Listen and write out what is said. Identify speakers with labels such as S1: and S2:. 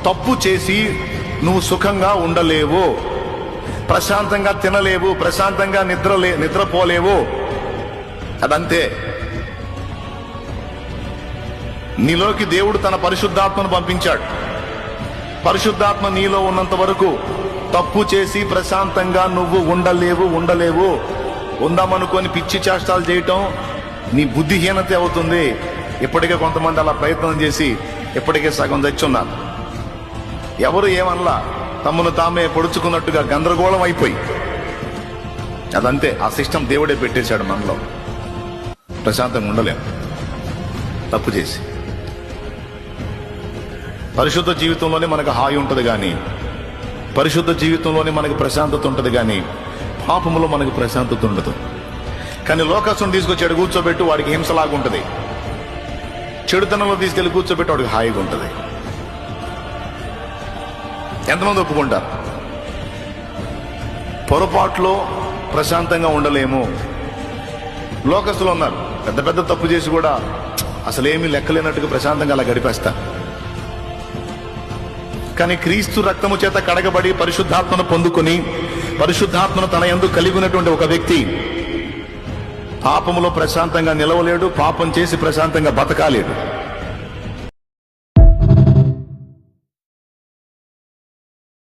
S1: తప్పు చేసి నువ్వు సుఖంగా ఉండలేవు, ప్రశాంతంగా తినలేవు, ప్రశాంతంగా నిద్రపోలేవు. అదంతే. నీలోకి దేవుడు తన పరిశుద్ధాత్మను పంపించాడు. పరిశుద్ధాత్మ నీలో ఉన్నంత వరకు తప్పు చేసి ప్రశాంతంగా నువ్వు ఉండలేవు. ఉందామనుకొని పిచ్చి చేష్టాలు చేయటం నీ బుద్ధిహీనత అవుతుంది. ఇప్పటికే కొంతమంది అలా ప్రయత్నం చేసి ఇప్పటికే సగం తెచ్చున్నారు. ఎవరు ఏమనలా, తమను తామే పొడుచుకున్నట్టుగా గందరగోళం అయిపోయి. అదంతే. ఆ సిస్టమ్ దేవుడే పెట్టేశాడు మనలో. ప్రశాంతంగా ఉండలేం తప్పు చేసి. పరిశుద్ధ జీవితంలోనే మనకు హాయి ఉంటుంది కానీ, పరిశుద్ధ జీవితంలోనే మనకు ప్రశాంతత ఉంటుంది కానీ, పాపములో మనకు ప్రశాంతత ఉండదు. కానీ లోకస్తుని తీసుకొచ్చి ఎడు కూర్చోబెట్టి వాడికి హింసలాగుంటుంది. చెడుతనంలో తీసుకెళ్లి కూర్చోబెట్టి వాడికి హాయిగా ఉంటుంది. ఎంతమంది ఒప్పుకుంటారు? పొరపాట్లో ప్రశాంతంగా ఉండలేము. లోకస్తులు ఉన్నారు, పెద్ద పెద్ద తప్పు చేసి కూడా అసలేమీ లెక్కలేనట్టుగా ప్రశాంతంగా అలా గడిపేస్తారు. కానీ క్రీస్తు రక్తము చేత కడగబడి పరిశుద్ధాత్మను పొందుకొని, పరిశుద్ధాత్మను తన యందు కలిగి ఉన్నటువంటి ఒక వ్యక్తి పాపములో ప్రశాంతంగా నిలవలేడు, పాపం చేసి ప్రశాంతంగా బతకాలేడు.